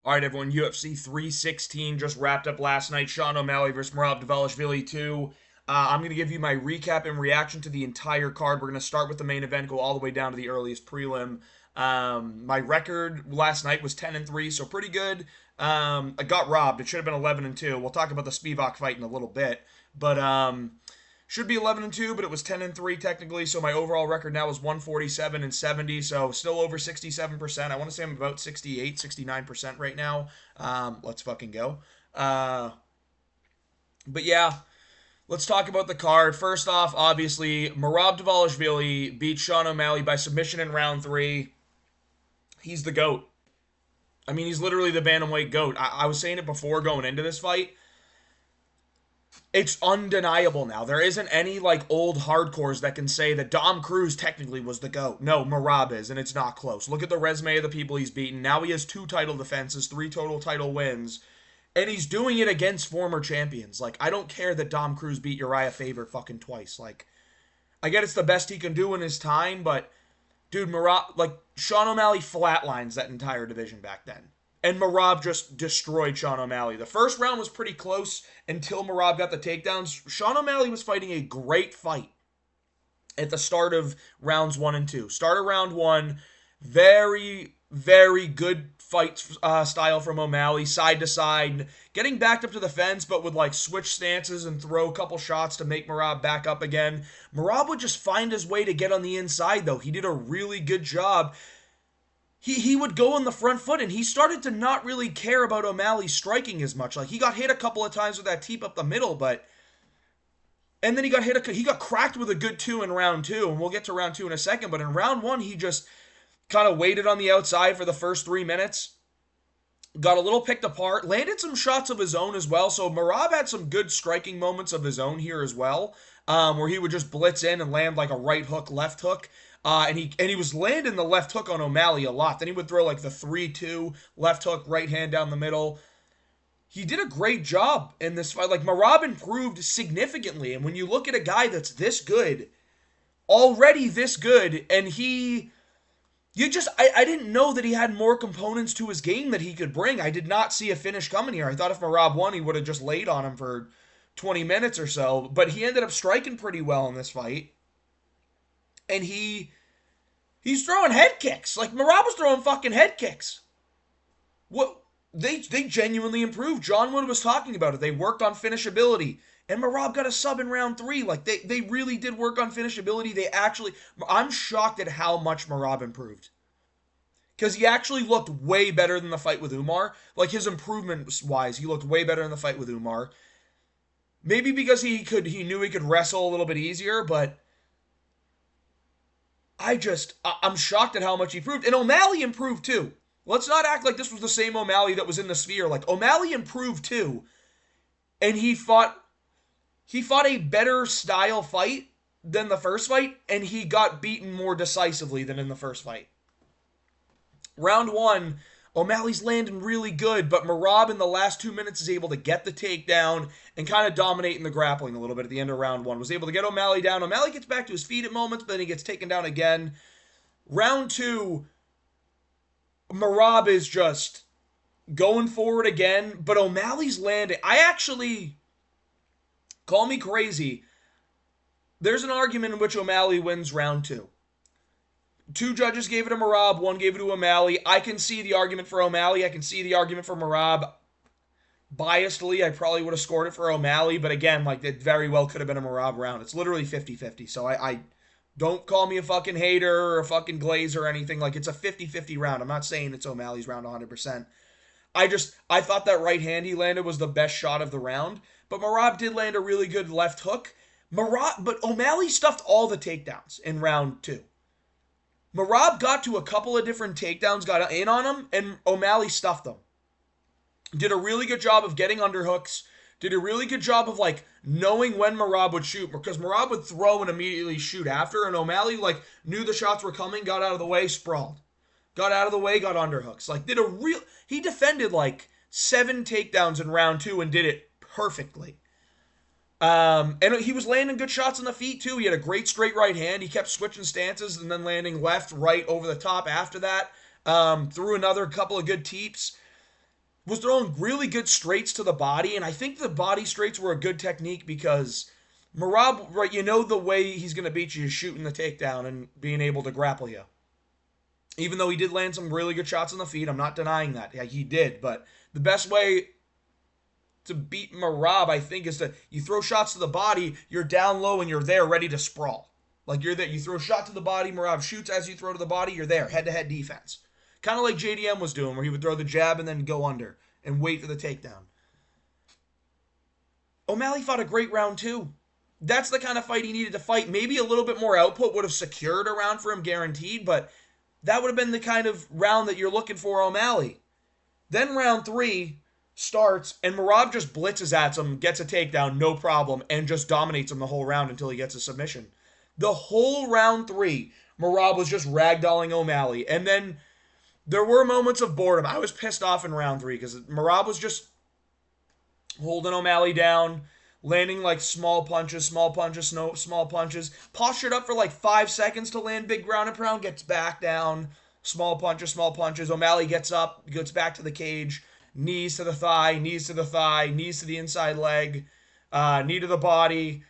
All right, everyone. UFC 316 just wrapped up last night. Sean O'Malley versus Merab 2. I'm going to give you my recap and reaction to the entire card. We're going to start with the main event, go all the way down to the earliest prelim. My record last night was 10-3, so pretty good. I got robbed. It should have been 11-2. We'll talk about the Spivak fight in a little bit, but should be 11-2, but it was 10-3 technically. So my overall record now is 147-70. So still over 67%. I want to say I'm about 68, 69% right now. Let's fucking go. But yeah, let's talk about the card. First off, obviously, Merab Dvalishvili beat Sean O'Malley by submission in round 3. He's the GOAT. I mean, he's literally the Bantamweight GOAT. I was saying it before going into this fight. It's undeniable now. There isn't any like old hardcores that can say that Dom Cruz technically was the GOAT. No, Merab is, and it's not close. Look at the resume of the people he's beaten. Now he has 2 title defenses, 3 total title wins, and he's doing it against former champions. Like, I don't care that Dom Cruz beat Uriah Faber fucking twice. Like, I get it's the best he can do in his time, but dude, Merab, like, Sean O'Malley flatlines that entire division back then. And Merab just destroyed Sean O'Malley. The first round was pretty close until Merab got the takedowns. Sean O'Malley was fighting a great fight at the start of rounds 1 and 2. Start of round 1, very, very good fight style from O'Malley, side to side, getting backed up to the fence, but would like switch stances and throw a couple shots to make Merab back up again. Merab would just find his way to get on the inside, though. He did a really good job. He would go on the front foot, and he started to not really care about O'Malley striking as much. Like, he got hit a couple of times with that teep up the middle, but... And then he got cracked with a good 2 in round 2, and we'll get to round 2 in a second, but in round 1, he just kind of waited on the outside for the first 3 minutes, got a little picked apart, landed some shots of his own as well, so Merab had some good striking moments of his own here as well, where he would just blitz in and land like a right hook, left hook, and he was landing the left hook on O'Malley a lot. Then he would throw like the 3-2 left hook, right hand down the middle. He did a great job in this fight. Like, Merab improved significantly, and when you look at a guy that's this good, already this good, and I didn't know that he had more components to his game that he could bring. I did not see a finish coming here. I thought if Merab won, he would have just laid on him for 20 minutes or so. But he ended up striking pretty well in this fight. And he's throwing head kicks. Like, Merab was throwing fucking head kicks. What they genuinely improved. John Wood was talking about it. They worked on finishability. And Merab got a sub in round 3. Like, they really did work on finishability. I'm shocked at how much Merab improved. Because he actually looked way better than the fight with Umar. Like, his improvements-wise, he looked way better in the fight with Umar. Maybe because he knew he could wrestle a little bit easier, but I'm shocked at how much he improved. And O'Malley improved too. Let's not act like this was the same O'Malley that was in the Sphere. Like, O'Malley improved too. And he fought a better style fight than the first fight, and he got beaten more decisively than in the first fight. Round 1, O'Malley's landing really good, but Merab in the last 2 minutes is able to get the takedown and kind of dominate in the grappling a little bit at the end of round 1. Was able to get O'Malley down. O'Malley gets back to his feet at moments, but then he gets taken down again. Round 2, Merab is just going forward again, but O'Malley's landing. Call me crazy. There's an argument in which O'Malley wins round 2. 2 judges gave it to Merab, 1 gave it to O'Malley. I can see the argument for O'Malley. I can see the argument for Merab. Biasedly, I probably would have scored it for O'Malley, but again, like, it very well could have been a Merab round. It's literally 50-50, so I don't call me a fucking hater or a fucking glazer or anything. Like, it's a 50-50 round. I'm not saying it's O'Malley's round 100%. I thought that right hand he landed was the best shot of the round, but Merab did land a really good left hook. But O'Malley stuffed all the takedowns in round 2. Merab got to a couple of different takedowns, got in on him, and O'Malley stuffed them. Did a really good job of getting underhooks. Did a really good job of, like, knowing when Merab would shoot, because Merab would throw and immediately shoot after, and O'Malley, like, knew the shots were coming, got out of the way, sprawled. Got out of the way, got underhooks. Like, he defended, like, 7 takedowns in round 2 and did it perfectly. And he was landing good shots on the feet, too. He had a great straight right hand. He kept switching stances and then landing left, right, over the top after that. Threw another couple of good teeps. was throwing really good straights to the body, and I think the body straights were a good technique because Merab, right, you know the way he's going to beat you is shooting the takedown and being able to grapple you. Even though he did land some really good shots on the feet, I'm not denying that. Yeah, he did, but the best way to beat Merab, I think, is that you throw shots to the body, you're down low, and you're there ready to sprawl. Like you're there, you throw a shot to the body, Merab shoots as you throw to the body, you're there, head-to-head defense. Kind of like JDM was doing, where he would throw the jab and then go under and wait for the takedown. O'Malley fought a great round too. That's the kind of fight he needed to fight. Maybe a little bit more output would have secured a round for him guaranteed, but that would have been the kind of round that you're looking for O'Malley. Then round 3 starts, and Merab just blitzes at him, gets a takedown, no problem, and just dominates him the whole round until he gets a submission. The whole round 3, Merab was just ragdolling O'Malley, and then there were moments of boredom. I was pissed off in round 3 because Merab was just holding O'Malley down, landing like small punches, small punches. Postured up for like 5 seconds to land big ground and pound, gets back down, small punches. O'Malley gets up, gets back to the cage, knees to the thigh, knees to the inside leg, knee to the body.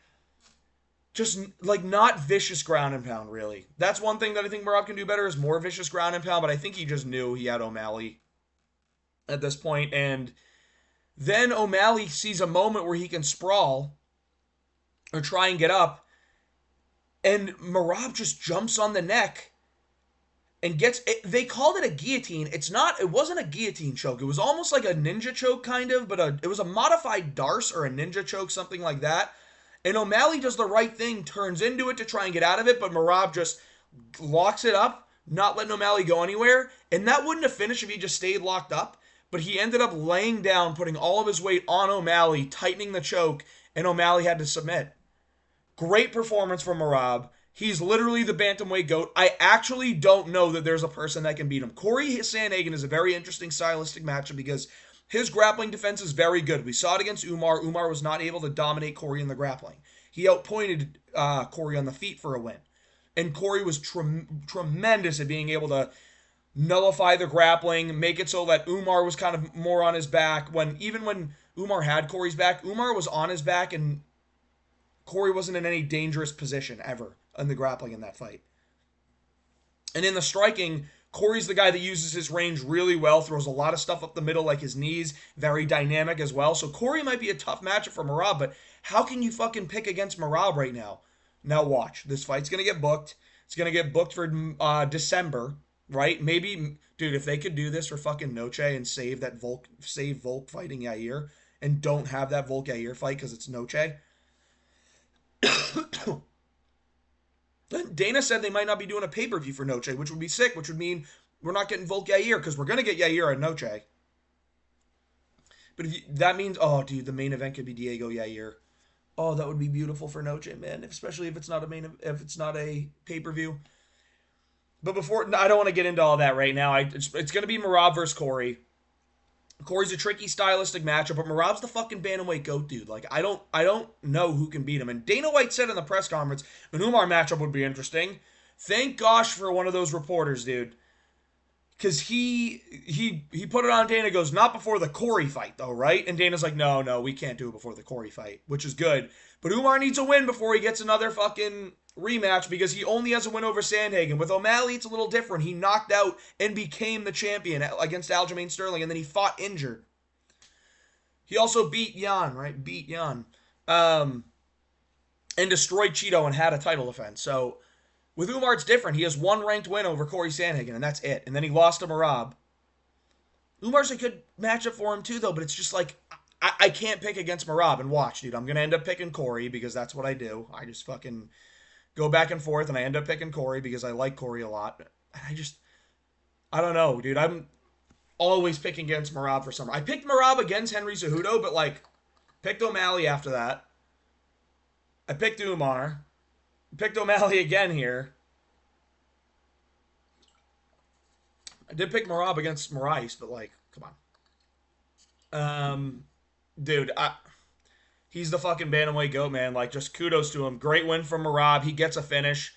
Just like not vicious ground and pound, really. That's one thing that I think Merab can do better is more vicious ground and pound, but I think he just knew he had O'Malley at this point. And then O'Malley sees a moment where he can sprawl or try and get up, and Merab just jumps on the neck and gets it. They called it a guillotine. It wasn't a guillotine choke. It was almost like a ninja choke kind of, but it was a modified Darce or a ninja choke, something like that. And O'Malley does the right thing, turns into it to try and get out of it, but Merab just locks it up, not letting O'Malley go anywhere. And that wouldn't have finished if he just stayed locked up. But he ended up laying down, putting all of his weight on O'Malley, tightening the choke, and O'Malley had to submit. Great performance from Merab. He's literally the bantamweight GOAT. I actually don't know that there's a person that can beat him. Corey Sandhagen is a very interesting stylistic matchup because his grappling defense is very good. We saw it against Umar. Umar was not able to dominate Corey in the grappling. He outpointed Corey on the feet for a win. And Corey was tremendous at being able to nullify the grappling, make it so that Umar was kind of more on his back. Even when Umar had Corey's back, Umar was on his back and Corey wasn't in any dangerous position ever in the grappling in that fight. And in the striking, Corey's the guy that uses his range really well, throws a lot of stuff up the middle like his knees, very dynamic as well. So Corey might be a tough matchup for Merab, but how can you fucking pick against Merab right now? Now watch. This fight's going to get booked. It's going to get booked for December, right? Maybe, dude, if they could do this for fucking Noche and save Volk fighting Yair and don't have that Volk Yair fight because it's Noche. Dana said they might not be doing a pay-per-view for Noche, which would be sick, which would mean we're not getting Volk Yair because we're going to get Yair at Noche. But that means, oh, dude, the main event could be Diego Yair. Oh, that would be beautiful for Noche, man, especially if it's not a pay-per-view. But I don't want to get into all that right now. It's going to be Merab versus Corey. Corey's a tricky stylistic matchup, but Merab's the fucking bantamweight GOAT, dude. Like, I don't know who can beat him. And Dana White said in the press conference, an Umar matchup would be interesting. Thank gosh for one of those reporters, dude. Because he put it on Dana, goes, not before the Corey fight, though, right? And Dana's like, no, we can't do it before the Corey fight, which is good. But Umar needs a win before he gets another fucking rematch because he only has a win over Sandhagen. With O'Malley, it's a little different. He knocked out and became the champion against Aljamain Sterling, and then he fought injured. He also beat Jan, right? And destroyed Cheeto and had a title defense. So with Umar, it's different. He has one ranked win over Corey Sandhagen, and that's it. And then he lost to Merab. Umar's a good matchup for him too, though, but it's just like, I can't pick against Merab. And watch, dude, I'm going to end up picking Corey because that's what I do. I just fucking go back and forth, and I end up picking Corey because I like Corey a lot. I don't know, dude. I'm always picking against Merab for some reason. I picked Merab against Henry Cejudo, but, like, picked O'Malley after that. I picked Umar. Picked O'Malley again here. I did pick Merab against Moraes, but, like, come on. Dude, he's the fucking bantamweight GOAT, man. Like, just kudos to him. Great win from Merab. He gets a finish.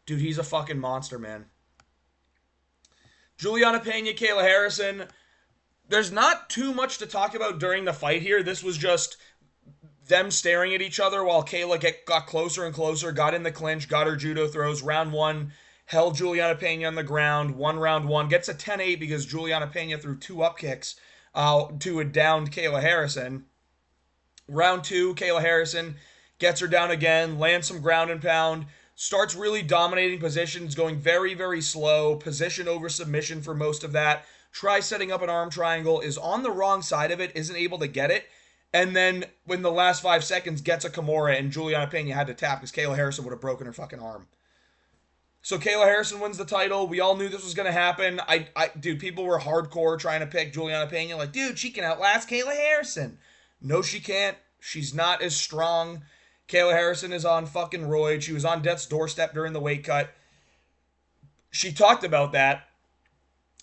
Dude, he's a fucking monster, man. Juliana Pena, Kayla Harrison. there's not too much to talk about during the fight here. This was just them staring at each other while Kayla got closer and closer, got in the clinch, got her judo throws. Round one, held Juliana Pena on the ground. Round one, gets a 10-8 because Juliana Pena threw 2 up kicks to a downed Kayla Harrison. Round two, Kayla Harrison gets her down again, lands some ground and pound, starts really dominating positions, going very, very slow, position over submission for most of that. Tries setting up an arm triangle, is on the wrong side of it, isn't able to get it, and then in the last 5 seconds gets a Kimura, and Juliana Pena had to tap because Kayla Harrison would have broken her fucking arm. So Kayla Harrison wins the title. We all knew this was going to happen. Dude, people were hardcore trying to pick Juliana Pena. Like, dude, she can outlast Kayla Harrison. No, she can't. She's not as strong. Kayla Harrison is on fucking roids. She was on death's doorstep during the weight cut. She talked about that.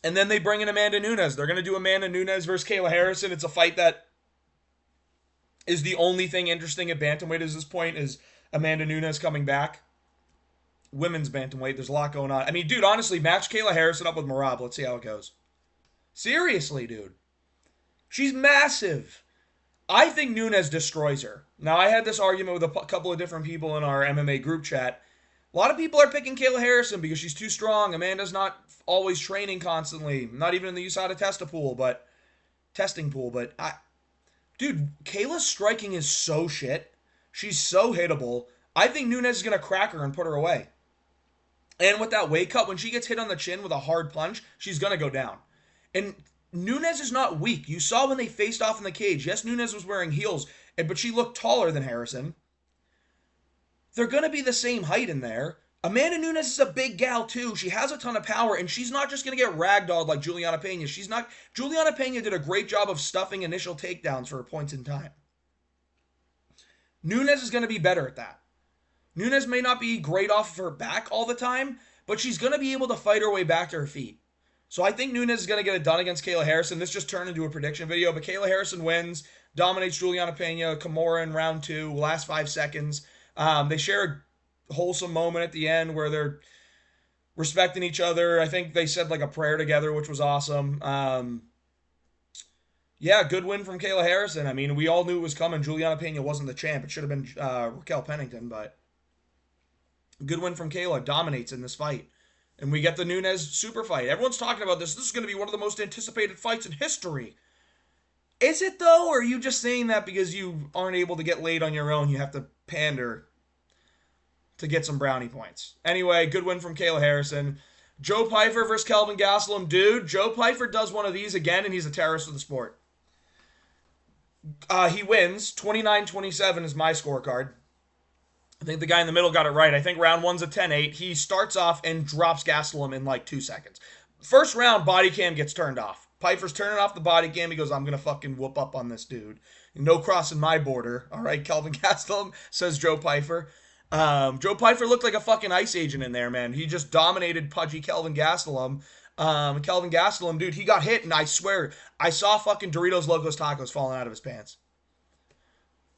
And then they bring in Amanda Nunes. They're going to do Amanda Nunes versus Kayla Harrison. It's a fight that is the only thing interesting at bantamweight at this point is Amanda Nunes coming back. Women's bantamweight, there's a lot going on. I mean, dude, honestly, match Kayla Harrison up with Merab. Let's see how it goes. Seriously, dude. She's massive. I think Nunes destroys her. Now, I had this argument with a couple of different people in our MMA group chat. A lot of people are picking Kayla Harrison because she's too strong. Amanda's not always training constantly. Not even in the USADA testing pool, but dude, Kayla's striking is so shit. She's so hittable. I think Nunes is going to crack her and put her away. And with that weight cut, when she gets hit on the chin with a hard punch, she's going to go down. And Nunes is not weak. You saw when they faced off in the cage. Yes, Nunes was wearing heels, but she looked taller than Harrison. They're going to be the same height in there. Amanda Nunes is a big gal, too. She has a ton of power, and she's not just going to get ragdolled like Juliana Pena. Juliana Pena did a great job of stuffing initial takedowns for points in time. Nunes is going to be better at that. Nunes may not be great off of her back all the time, but she's going to be able to fight her way back to her feet. So I think Nunes is going to get it done against Kayla Harrison. This just turned into a prediction video, but Kayla Harrison wins, dominates Juliana Pena, Kimura in round 2, last 5 seconds. They share a wholesome moment at the end where they're respecting each other. I think they said like a prayer together, which was awesome. Yeah, good win from Kayla Harrison. I mean, we all knew it was coming. Juliana Pena wasn't the champ. It should have been Raquel Pennington, but good win from Kayla. Dominates in this fight. And we get the Nunes super fight. Everyone's talking about this. This is going to be one of the most anticipated fights in history. Is it, though? Or are you just saying that because you aren't able to get laid on your own? You have to pander to get some brownie points. Anyway, good win from Kayla Harrison. Joe Pyfer versus Kelvin Gastelum. Dude, Joe Pyfer does one of these again, and he's a terrorist of the sport. He wins. 29-27 is my scorecard. I think the guy in the middle got it right. I think round one's a 10-8. He starts off and drops Gastelum in like 2 seconds. First round, body cam gets turned off. Piper's turning off the body cam. He goes, I'm going to fucking whoop up on this dude. No crossing my border. All right, Kelvin Gastelum, says Joe Pyfer. Joe Pyfer looked like a fucking ice agent in there, man. He just dominated pudgy Kelvin Gastelum. Kelvin Gastelum, dude, he got hit, and I swear, I saw fucking Doritos Locos Tacos falling out of his pants.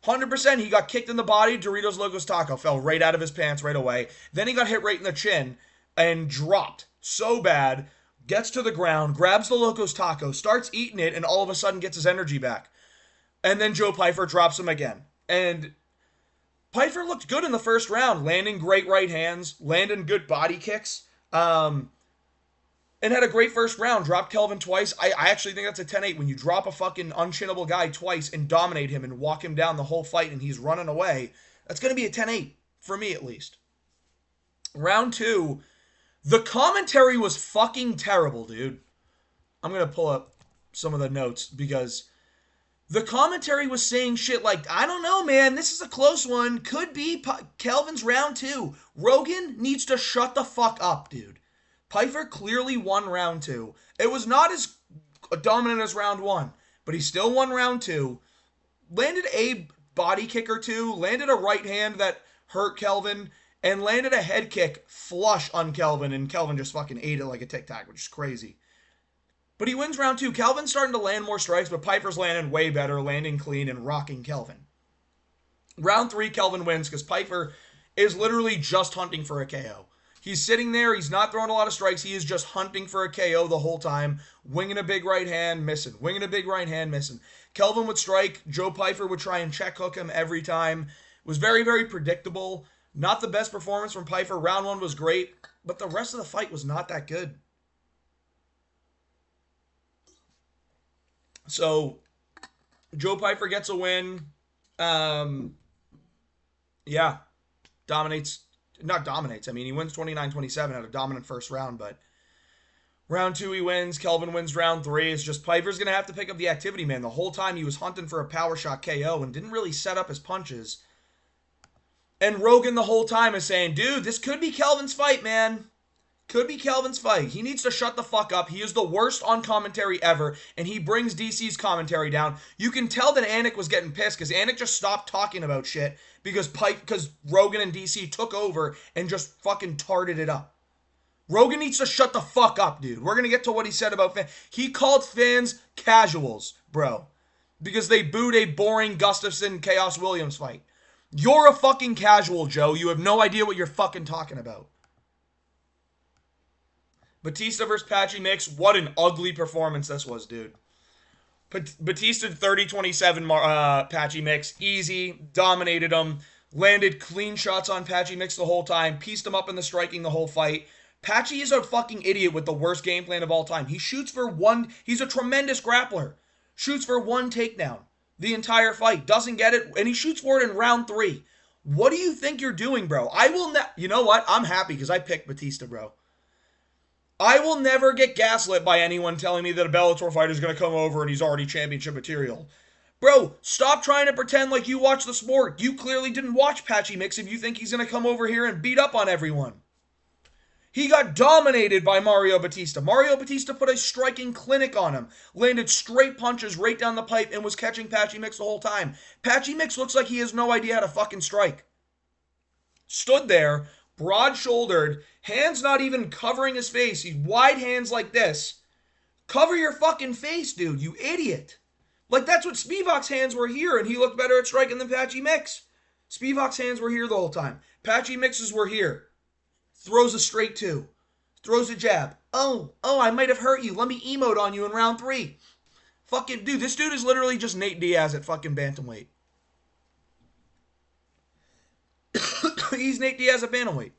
100%, he got kicked in the body. Doritos Locos Taco fell right out of his pants right away. Then he got hit right in the chin and dropped so bad. Gets to the ground, grabs the Locos Taco, starts eating it, and all of a sudden gets his energy back. And then Joe Pyfer drops him again. And Pyfer looked good in the first round, landing great right hands, landing good body kicks, and had a great first round. Dropped Kelvin twice. I actually think that's a 10-8. When you drop a fucking unchinnable guy twice and dominate him and walk him down the whole fight and he's running away, that's going to be a 10-8, for me at least. Round 2, the commentary was fucking terrible, dude. I'm going to pull up some of the notes because the commentary was saying shit like, I don't know, man, this is a close one. Could be Kelvin's round 2. Rogan needs to shut the fuck up, dude. Pyfer clearly won round 2. It was not as dominant as round 1, but he still won round 2. Landed a body kick or 2, landed a right hand that hurt Kelvin, and landed a head kick flush on Kelvin, and Kelvin just fucking ate it like a Tic Tac, which is crazy. But he wins round 2. Kelvin's starting to land more strikes, but Pyfer's landing way better, landing clean and rocking Kelvin. Round 3, Kelvin wins because Pyfer is literally just hunting for a KO. He's sitting there. He's not throwing a lot of strikes. He is just hunting for a KO the whole time. Winging a big right hand, missing. Winging a big right hand, missing. Kelvin would strike. Joe Pyfer would try and check hook him every time. It was very, very predictable. Not the best performance from Pyfer. Round one was great, but the rest of the fight was not that good. So, Joe Pyfer gets a win. Yeah. Dominates. Not dominates. I mean, he wins 29-27 at a dominant first round, but round two he wins. Kelvin wins round three. It's just Pyfer's going to have to pick up the activity, man. The whole time he was hunting for a power shot KO and didn't really set up his punches. And Rogan the whole time is saying, dude, this could be Kelvin's fight, man. Could be Kelvin's fight. He needs to shut the fuck up. He is the worst on commentary ever, and he brings DC's commentary down. You can tell that Anik was getting pissed because Anik just stopped talking about shit because Rogan and DC took over and just fucking tarted it up. Rogan needs to shut the fuck up, dude. We're going to get to what he said about fans. He called fans casuals, bro, because they booed a boring Gustafsson Chaos Williams fight. You're a fucking casual, Joe. You have no idea what you're fucking talking about. Batista versus Patchy Mix. What an ugly performance this was, dude. Batista 30-27 Patchy Mix. Easy. Dominated him. Landed clean shots on Patchy Mix the whole time. Pieced him up in the striking the whole fight. Patchy is a fucking idiot with the worst game plan of all time. He shoots for one. He's a tremendous grappler. Shoots for one takedown the entire fight. Doesn't get it. And he shoots for it in round three. What do you think you're doing, bro? I will not. You know what? I'm happy because I picked Batista, bro. I will never get gaslit by anyone telling me that a Bellator fighter is going to come over and he's already championship material. Bro, stop trying to pretend like you watch the sport. You clearly didn't watch Patchy Mix if you think he's going to come over here and beat up on everyone. He got dominated by Mario Batista. Mario Batista put a striking clinic on him. Landed straight punches right down the pipe and was catching Patchy Mix the whole time. Patchy Mix looks like he has no idea how to fucking strike. Stood there, broad-shouldered, hands not even covering his face. He's wide hands like this. Cover your fucking face, dude, you idiot. Like, that's what Spivak's hands were here, and he looked better at striking than Patchy Mix. Spivak's hands were here the whole time. Patchy Mix's were here. Throws a straight two. Throws a jab. Oh, I might have hurt you. Let me emote on you in round three. Fucking, dude, this dude is literally just Nate Diaz at fucking Bantamweight. He's Nate Diaz at Bantamweight.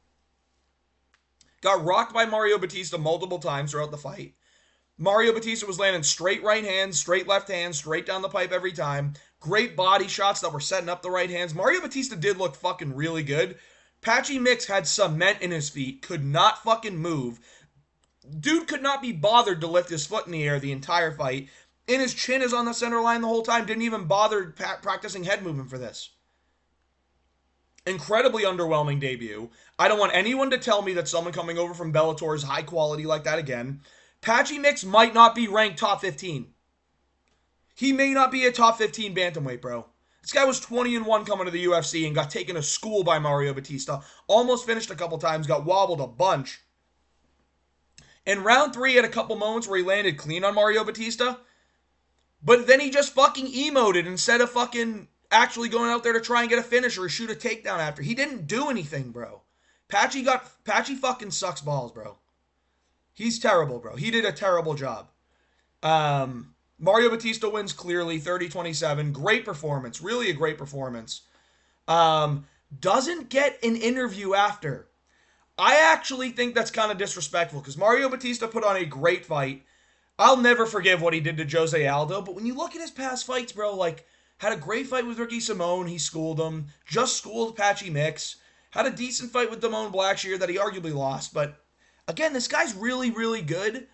Got rocked by Mario Batista multiple times throughout the fight. Mario Batista was landing straight right hands, straight left hands, straight down the pipe every time. Great body shots that were setting up the right hands. Mario Batista did look fucking really good. Patchy Mix had cement in his feet, could not fucking move. Dude could not be bothered to lift his foot in the air the entire fight. And his chin is on the center line the whole time. Didn't even bother practicing head movement for this. Incredibly underwhelming debut. I don't want anyone to tell me that someone coming over from Bellator is high quality like that again. Patchy Mix might not be ranked top 15. He may not be a top 15 bantamweight, bro. This guy was 20-1 coming to the UFC and got taken to school by Mario Batista. Almost finished a couple times, got wobbled a bunch. In round three, had a couple moments where he landed clean on Mario Batista. But then he just fucking emoted instead of fucking actually going out there to try and get a finish or shoot a takedown after. He didn't do anything, bro. Patchy fucking sucks balls, bro. He's terrible, bro. He did a terrible job. Mario Batista wins clearly, 30-27. Great performance. Really a great performance. Doesn't get an interview after. I actually think that's kind of disrespectful because Mario Batista put on a great fight. I'll never forgive what he did to Jose Aldo, but when you look at his past fights, bro, like, had a great fight with Ricky Simone. He schooled him. Just schooled Patchy Mix. Had a decent fight with Damone Blackshear that he arguably lost. But, again, this guy's really, really good.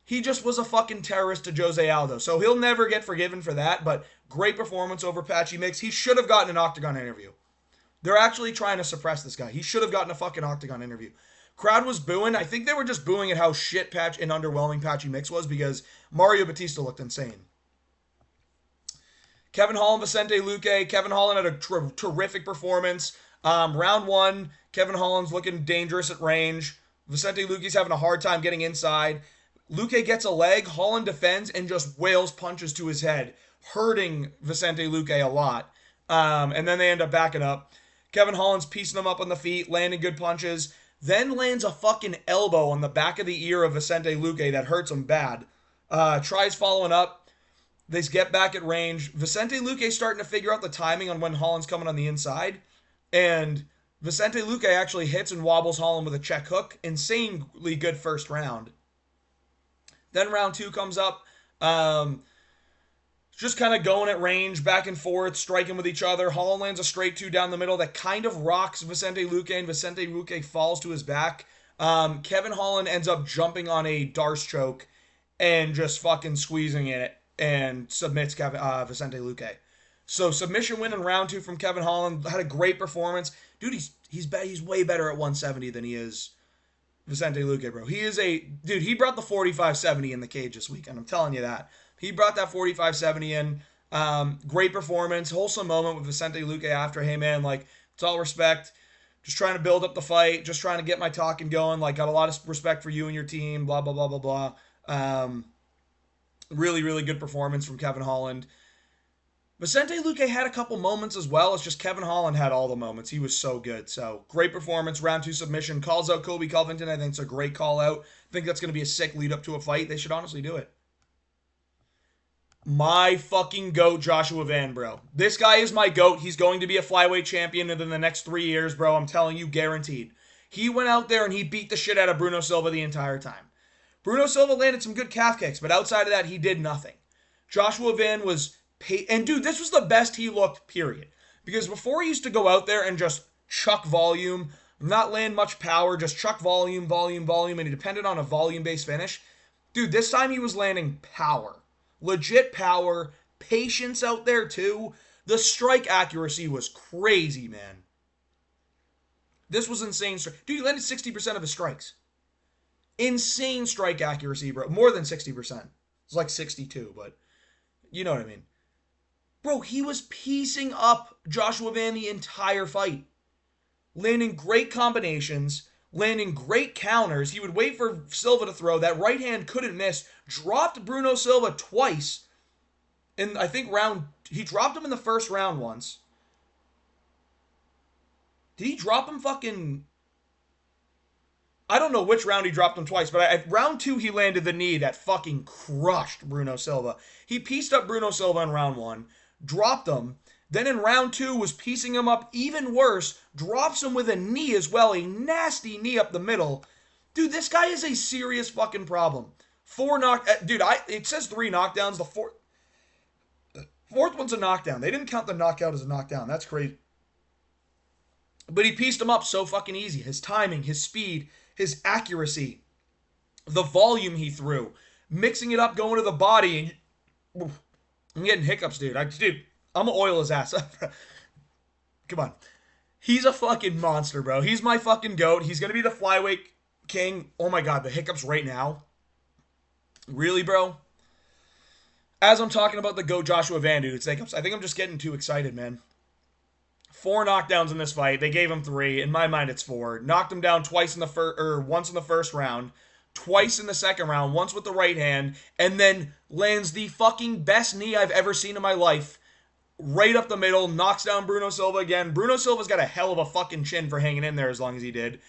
He just was a fucking terrorist to Jose Aldo. So he'll never get forgiven for that. But great performance over Patchy Mix. He should have gotten an Octagon interview. They're actually trying to suppress this guy. He should have gotten a fucking Octagon interview. Crowd was booing. I think they were just booing at how shit and underwhelming Patchy Mix was because Mario Batista looked insane. Kevin Holland, Vicente Luque. Kevin Holland had a terrific performance. Round one, Kevin Holland's looking dangerous at range. Vicente Luque's having a hard time getting inside. Luque gets a leg, Holland defends, and just wails punches to his head, hurting Vicente Luque a lot. And then they end up backing up. Kevin Holland's piecing him up on the feet, landing good punches. then lands a fucking elbow on the back of the ear of Vicente Luque that hurts him bad. Tries following up. They get back at range. Vicente Luque starting to figure out the timing on when Holland's coming on the inside. And Vicente Luque actually hits and wobbles Holland with a check hook. Insanely good first round. Then round 2 comes up. Just kind of going at range, back and forth, striking with each other. Holland lands a straight 2 down the middle that kind of rocks Vicente Luque, and Vicente Luque falls to his back. Kevin Holland ends up jumping on a Darce choke and just fucking squeezing it and submits Vicente Luque. So submission win in round 2 from Kevin Holland. Had a great performance. Dude, he's way better at 170 than he is Vicente Luque, bro. He brought the 45-70 in the cage this weekend. I'm telling you that. He brought that 45-70 in. Great performance. Wholesome moment with Vicente Luque after. Hey, man, like, it's all respect. Just trying to build up the fight. Just trying to get my talking going. Like, got a lot of respect for you and your team. Blah, blah, blah, blah, blah. Really, really good performance from Kevin Holland. Vicente Luque had a couple moments as well. It's just Kevin Holland had all the moments. He was so good. So, great performance. Round 2 submission. Calls out Colby Covington. I think it's a great call out. I think that's going to be a sick lead up to a fight. They should honestly do it. My fucking GOAT, Joshua Van, bro. This guy is my GOAT. He's going to be a flyweight champion within the next 3 years, bro. I'm telling you, guaranteed. He went out there and he beat the shit out of Bruno Silva the entire time. Bruno Silva landed some good calf kicks, but outside of that, he did nothing. Joshua Van was... And dude, this was the best he looked, period. Because before he used to go out there and just chuck volume, not land much power, just chuck volume, and he depended on a volume-based finish. Dude, this time he was landing power. Legit power, patience out there too. The strike accuracy was crazy, man. This was insane. Dude, he landed 60% of his strikes. Insane strike accuracy, bro. More than 60%. It's like 62, but you know what I mean. Bro, he was piecing up Joshua Van the entire fight. Landing great combinations, landing great counters. He would wait for Silva to throw. That right hand couldn't miss. Dropped Bruno Silva twice. In, I think, he dropped him in the first round once. Did he drop him fucking... I don't know which round he dropped him twice, but at round 2, he landed the knee that fucking crushed Bruno Silva. He pieced up Bruno Silva in round 1, dropped him, then in round 2 was piecing him up even worse, drops him with a knee as well, a nasty knee up the middle. Dude, this guy is a serious fucking problem. It says 3 knockdowns. The fourth one's a knockdown. They didn't count the knockout as a knockdown. That's crazy. But he pieced him up so fucking easy. His timing, his speed, his accuracy, the volume he threw, mixing it up, going to the body. I'm getting hiccups, dude. I'm gonna oil his ass up. Come on. He's a fucking monster, bro. He's my fucking GOAT. He's gonna be the flyweight king. Oh my god, the hiccups right now. Really, bro? As I'm talking about the GOAT Joshua Van, dude, it's hiccups. I think I'm just getting too excited, man. 4 knockdowns in this fight. They gave him 3. In my mind, it's 4. Knocked him down once in the first round, twice in the second round, once with the right hand, and then lands the fucking best knee I've ever seen in my life. Right up the middle, knocks down Bruno Silva again. Bruno Silva's got a hell of a fucking chin for hanging in there as long as he did.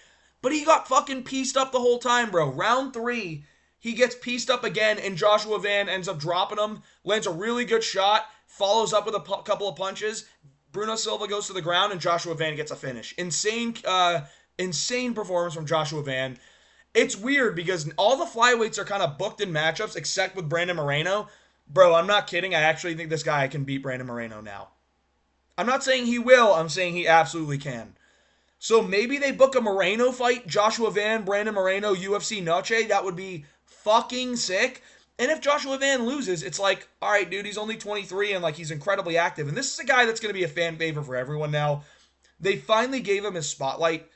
But he got fucking pieced up the whole time, bro. Round 3, he gets pieced up again, and Joshua Van ends up dropping him, lands a really good shot, follows up with a couple of punches. Bruno Silva goes to the ground, and Joshua Van gets a finish. Insane performance from Joshua Van. It's weird because all the flyweights are kind of booked in matchups except with Brandon Moreno. Bro, I'm not kidding. I actually think this guy can beat Brandon Moreno now. I'm not saying he will. I'm saying he absolutely can. So maybe they book a Moreno fight, Joshua Van, Brandon Moreno, UFC Noche. That would be fucking sick. And if Joshua Van loses, it's like, all right, dude, he's only 23 and like he's incredibly active. And this is a guy that's going to be a fan favorite for everyone now. They finally gave him his spotlight.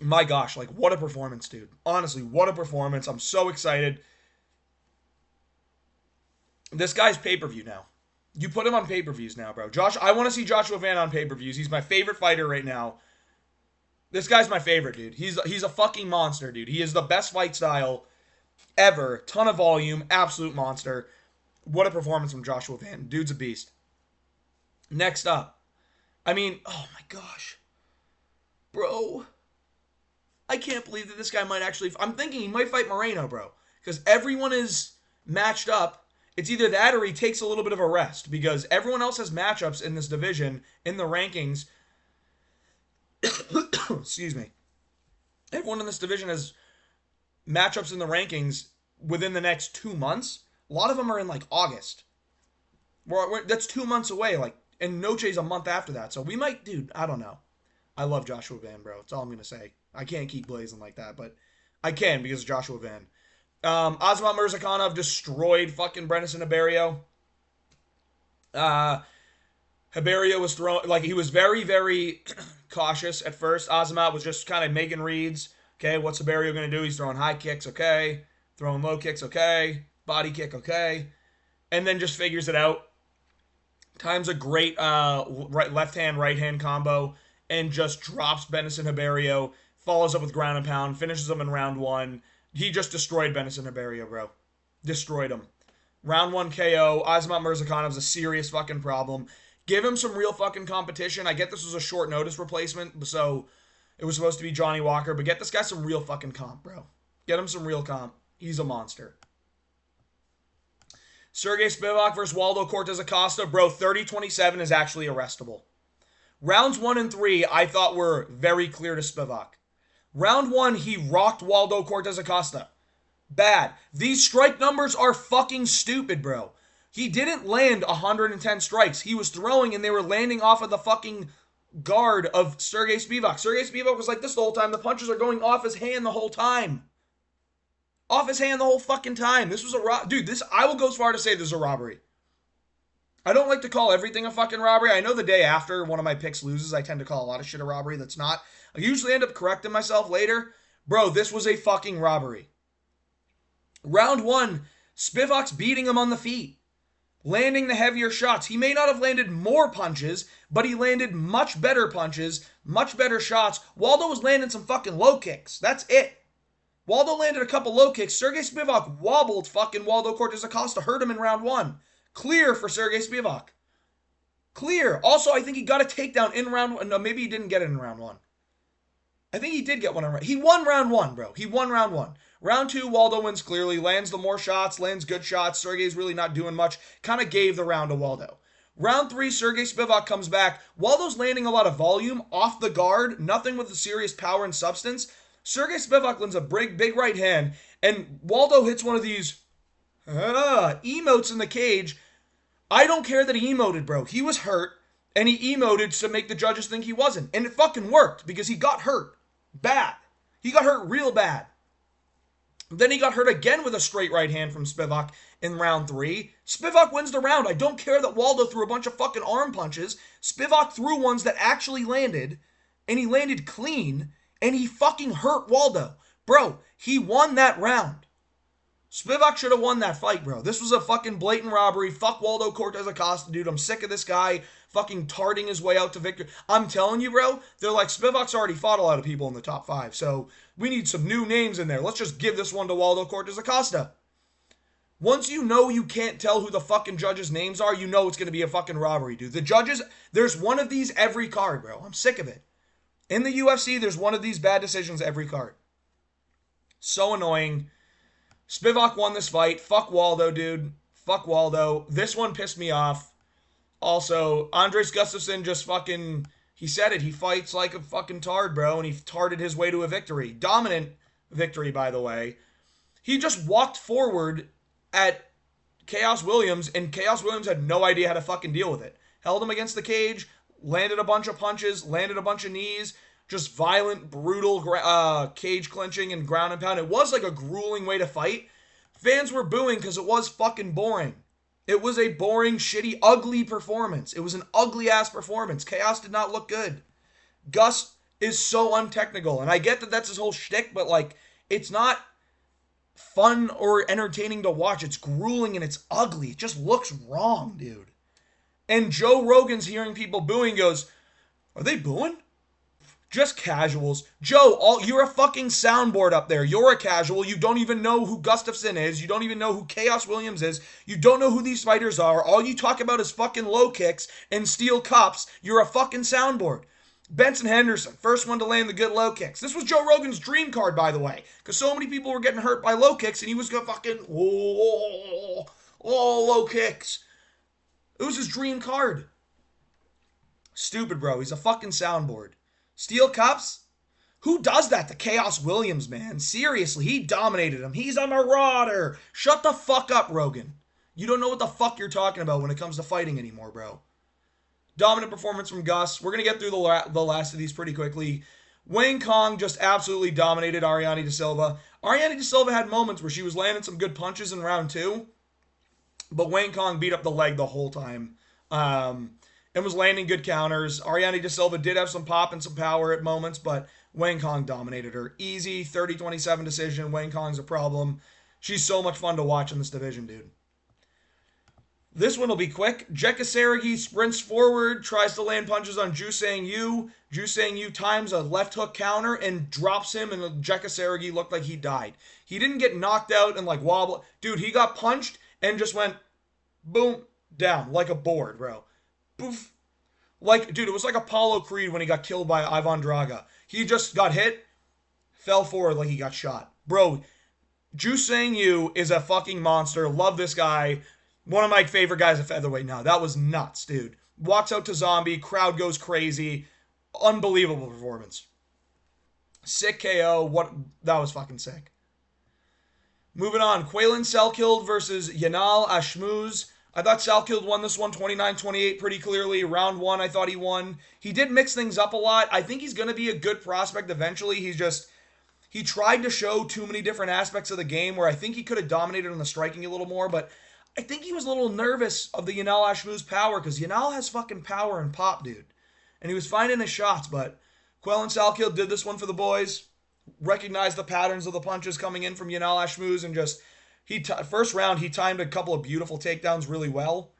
My gosh, like what a performance, dude. Honestly, what a performance. I'm so excited. This guy's pay-per-view now. You put him on pay-per-views now, bro. I want to see Joshua Van on pay-per-views. He's my favorite fighter right now. This guy's my favorite, dude. He's a fucking monster, dude. He is the best fight style ever. Ton of volume. Absolute monster. What a performance from Joshua Van. Dude's a beast. Next up. I mean, oh my gosh. Bro, I can't believe that this guy might actually... I'm thinking he might fight Moreno, bro. Because everyone is matched up. It's either that or he takes a little bit of a rest. Because everyone else has matchups in this division, in the rankings. Excuse me. Everyone in this division has matchups in the rankings within the next 2 months. A lot of them are in, like, August. That's 2 months away, like, and Noche's a month after that. So we might, dude, I don't know. I love Joshua Van, bro. That's all I'm going to say. I can't keep blazing like that, but I can because of Joshua Van. Azamat Murzakanov destroyed fucking Brennison Hibario. Hibario was throwing, like, he was very, very cautious at first. Azamat was just kind of making reads. Okay, what's Hibario going to do? He's throwing high kicks, okay. Throwing low kicks, okay. Body kick, okay. And then just figures it out. Times a great left-hand, right-hand combo and just drops Benison Hibario, follows up with ground and pound, finishes him in round 1. He just destroyed Benison Hibario, bro. Destroyed him. Round 1 KO. Azamat Murzakonov's a serious fucking problem. Give him some real fucking competition. I get this was a short notice replacement, so it was supposed to be Johnny Walker, but get this guy some real fucking comp, bro. Get him some real comp. He's a monster. Sergey Spivak versus Waldo Cortez Acosta. Bro, 30-27 is actually arrestable. Rounds 1 and 3, I thought were very clear to Spivak. Round 1, he rocked Waldo Cortez Acosta. Bad. These strike numbers are fucking stupid, bro. He didn't land 110 strikes. He was throwing and they were landing off of the fucking guard of Sergey Spivak. Sergey Spivak was like this the whole time. The punches are going off his hand the whole time. Off his hand the whole fucking time. This was a dude, I will go as far to say this is a robbery. I don't like to call everything a fucking robbery. I know the day after one of my picks loses, I tend to call a lot of shit a robbery that's not. I usually end up correcting myself later. Bro, this was a fucking robbery. Round 1, Spivak's beating him on the feet. Landing the heavier shots. He may not have landed more punches, but he landed much better punches, much better shots. Waldo was landing some fucking low kicks. That's it. Waldo landed a couple low kicks. Sergey Spivak wobbled fucking Waldo Cortez Acosta. Hurt him in round 1. Clear for Sergey Spivak. Clear. Also, I think he got a takedown in round 1. No, maybe he didn't get it in round 1. I think he did get one. He won round 1, bro. He won round 1. Round 2, Waldo wins clearly. Lands the more shots. Lands good shots. Sergey's really not doing much. Kind of gave the round to Waldo. Round 3, Sergey Spivak comes back. Waldo's landing a lot of volume off the guard. Nothing with the serious power and substance. Sergey Spivak lands a big right hand. And Waldo hits one of these emotes in the cage. I don't care that he emoted, bro. He was hurt. And he emoted to make the judges think he wasn't. And it fucking worked. Because he got hurt. Bad. He got hurt real bad. Then he got hurt again with a straight right hand from Spivak in round 3. Spivak wins the round. I don't care that Waldo threw a bunch of fucking arm punches. Spivak threw ones that actually landed. And he landed clean. And he fucking hurt Waldo. Bro, he won that round. Spivak should have won that fight, bro. This was a fucking blatant robbery. Fuck Waldo Cortez Acosta, dude. I'm sick of this guy fucking tarting his way out to victory. I'm telling you, bro, they're like, Spivak's already fought a lot of people in the top 5, so we need some new names in there. Let's just give this one to Waldo Cortez Acosta. Once you know you can't tell who the fucking judges' names are, you know it's going to be a fucking robbery, dude. The judges, there's one of these every card, bro. I'm sick of it. In the UFC, there's one of these bad decisions every card. So annoying. Spivak won this fight. Fuck Waldo, dude. Fuck Waldo. This one pissed me off. Also, Andres Gustafsson just fucking... He said it. He fights like a fucking tard, bro. And he tarded his way to a victory. Dominant victory, by the way. He just walked forward at Chaos Williams, and Chaos Williams had no idea how to fucking deal with it. Held him against the cage, landed a bunch of punches, landed a bunch of knees, just violent, brutal cage clinching and ground and pound. It was like a grueling way to fight. Fans were booing because it was fucking boring. It was a boring, shitty, ugly performance. It was an ugly-ass performance. Chaos did not look good. Gus is so untechnical, and I get that that's his whole shtick, but, like, it's not fun or entertaining to watch. It's grueling and it's ugly. It just looks wrong, dude. And Joe Rogan's hearing people booing, goes, are they booing? Just casuals. Joe, you're a fucking soundboard up there. You're a casual. You don't even know who Gustafsson is. You don't even know who Chaos Williams is. You don't know who these fighters are. All you talk about is fucking low kicks and steel cups. You're a fucking soundboard. Benson Henderson, first one to land the good low kicks. This was Joe Rogan's dream card, by the way, because so many people were getting hurt by low kicks, and he was going fucking, low kicks. It was his dream card. Stupid, bro. He's a fucking soundboard. Steel cups? Who does that to Chaos Williams, man? Seriously, he dominated him. He's a marauder. Shut the fuck up, Rogan. You don't know what the fuck you're talking about when it comes to fighting anymore, bro. Dominant performance from Gus. We're going to get through the last of these pretty quickly. Wayne Kong just absolutely dominated Ariane De Silva. Ariane De Silva had moments where she was landing some good punches in round 2, but Wayne Kong beat up the leg the whole time. And was landing good counters. Ariane De Silva did have some pop and some power at moments, but Wayne Kong dominated her. Easy 30-27 decision. Wayne Kong's a problem. She's so much fun to watch in this division, dude. This one will be quick. Jekka Saragi sprints forward, tries to land punches on Ju Sang Yu. Ju Sang Yu times a left hook counter and drops him, and Jekka Saragi looked like he died. He didn't get knocked out and like wobble. Dude, he got punched and just went boom, down like a board, bro. Poof. Like, dude, it was like Apollo Creed when he got killed by Ivan Draga. He just got hit, fell forward like he got shot. Bro, Ju Sang Yu is a fucking monster. Love this guy. One of my favorite guys at featherweight now. That was nuts, dude. Walks out to Zombie. Crowd goes crazy. Unbelievable performance. Sick KO. That was fucking sick. Moving on. Quaylen Selkild versus Yanal Ashmouz. I thought Selkild won this one 29-28 pretty clearly. Round 1, I thought he won. He did mix things up a lot. I think he's going to be a good prospect eventually. He tried to show too many different aspects of the game where I think he could have dominated on the striking a little more, but I think he was a little nervous of the Yanal Ashmouz power because Yanal has fucking power and pop, dude. And he was finding his shots, but Quaylen Selkild did this one for the boys. Recognized the patterns of the punches coming in from Yanal Ashmouz and just... First round, he timed a couple of beautiful takedowns really well.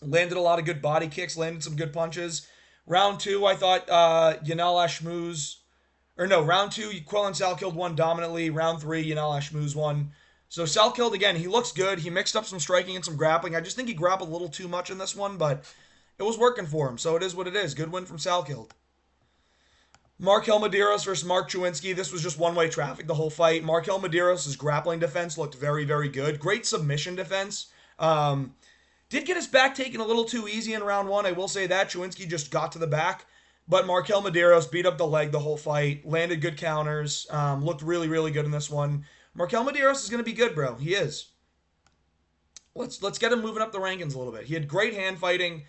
Landed a lot of good body kicks, landed some good punches. Round 2, I thought Yanal Ashmouz... round 2, Quaylen Selkild won dominantly. Round 3, Yanal Ashmouz won. So Selkild, again, he looks good. He mixed up some striking and some grappling. I just think he grappled a little too much in this one, but it was working for him. So it is what it is. Good win from Selkild. Markel Medeiros versus Mark Chewinski. This was just one-way traffic the whole fight. Markel Medeiros' grappling defense looked very, very good. Great submission defense. Did get his back taken a little too easy in round 1. I will say that. Chewinski just got to the back. But Markel Medeiros beat up the leg the whole fight. Landed good counters. Looked really, really good in this one. Markel Medeiros is going to be good, bro. He is. Let's get him moving up the rankings a little bit. He had great hand fighting.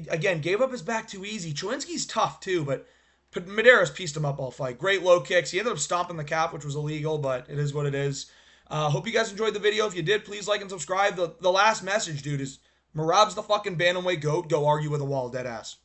Again, gave up his back too easy. Chewinski's tough too, but Medeiros pieced him up all fight. Great low kicks. He ended up stomping the cap, which was illegal, but it is what it is. Hope you guys enjoyed the video. If you did, please like and subscribe. The last message, dude, is Merab's the fucking bantamweight GOAT. Go argue with a wall, dead ass.